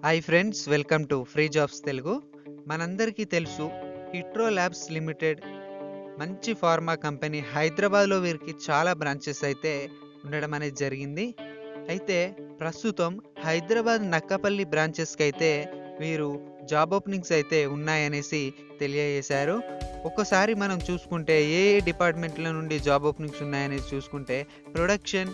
Hi friends, welcome to free jobs Telugu. మనందరికీ తెలుసు, హిట్రో labs limited మంచి ఫార్మా కంపెనీ. హైదరాబాద్లో వీరికి చాలా బ్రాంచెస్ అయితే ఉండడం అనేది జరిగింది. అయితే ప్రస్తుతం హైదరాబాద్ నక్కపల్లి బ్రాంచెస్కి అయితే వీరు జాబ్ ఓపెనింగ్స్ అయితే ఉన్నాయనేసి తెలియజేశారు. ఒక్కసారి మనం చూసుకుంటే ఏ డిపార్ట్మెంట్ల నుండి జాబ్ ఓపెనింగ్స్ ఉన్నాయనేసి చూసుకుంటే ప్రొడక్షన్,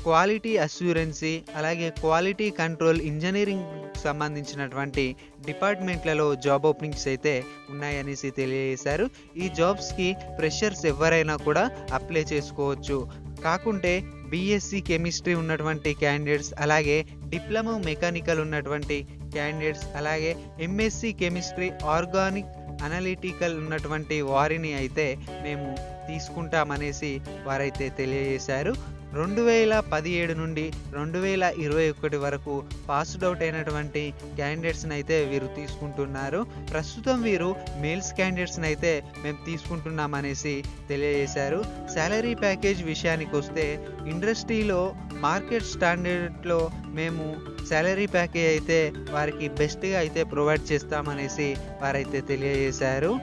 క్వాలిటీ అష్యూరెన్సీ, అలాగే క్వాలిటీ కంట్రోల్, ఇంజనీరింగ్ సంబంధించినటువంటి డిపార్ట్మెంట్లలో జాబ్ ఓపెనింగ్స్ అయితే ఉన్నాయనేసి తెలియజేశారు. ఈ జాబ్స్కి ఫ్రెషర్స్ ఎవరైనా కూడా అప్లై చేసుకోవచ్చు. కాకుంటే బీఎస్సీ కెమిస్ట్రీ ఉన్నటువంటి క్యాండిడేట్స్, అలాగే డిప్లొమా మెకానికల్ ఉన్నటువంటి క్యాండిడేట్స్, అలాగే ఎంఎస్సి కెమిస్ట్రీ, ఆర్గానిక్, అనలిటికల్ ఉన్నటువంటి వారిని అయితే మేము తీసుకుంటామనేసి వారైతే తెలియజేశారు. 2017 నుండి 2021 వరకు పాస్డ్ అవుట్ అయినటువంటి క్యాండిడేట్స్ని అయితే వీరు తీసుకుంటున్నారు. ప్రస్తుతం వీరు మేల్స్ క్యాండిడేట్స్ని అయితే మేము తీసుకుంటున్నామనేసి తెలియజేశారు. శాలరీ ప్యాకేజ్ విషయానికి వస్తే ఇండస్ట్రీలో మార్కెట్ స్టాండర్డ్లో మేము శాలరీ ప్యాకేజ్ అయితే వారికి బెస్ట్గా అయితే ప్రొవైడ్ చేస్తామనేసి వారైతే తెలియజేశారు.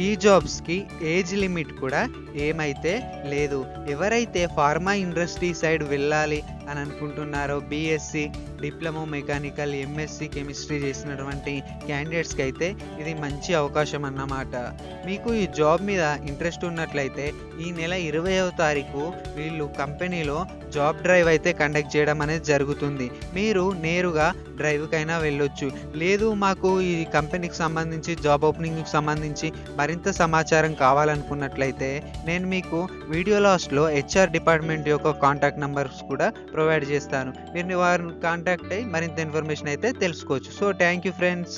ఈ జాబ్స్కి ఏజ్ లిమిట్ కూడా ఏమైతే లేదు. ఎవరైతే ఫార్మా ఇండస్ట్రీ సైడ్ వెళ్ళాలి అని అనుకుంటున్నారో, BSc, diploma mechanical, MSc chemistry చేసినటువంటి క్యాండిడేట్స్కి అయితే ఇది మంచి అవకాశం అన్నమాట. మీకు ఈ జాబ్ మీద ఇంట్రెస్ట్ ఉన్నట్లయితే ఈ నెల 20వ తారీఖు వీళ్ళు కంపెనీలో జాబ్ డ్రైవ్ అయితే కండక్ట్ చేయడం అనేది జరుగుతుంది. మీరు నేరుగా డ్రైవ్కైనా వెళ్ళొచ్చు. లేదు, మాకు ఈ కంపెనీకి సంబంధించి జాబ్ ఓపెనింగ్కి సంబంధించి మరింత సమాచారం కావాలనుకున్నట్లయితే నేను మీకు వీడియో లాస్ట్లో హెచ్ఆర్ డిపార్ట్మెంట్ యొక్క కాంటాక్ట్ నెంబర్స్ కూడా ప్రొవైడ్ చేస్తాను. మీరు వారిని కాంటాక్ట్ అయ్యి మరింత ఇన్ఫర్మేషన్ అయితే తెలుసుకోవచ్చు. So thank you friends.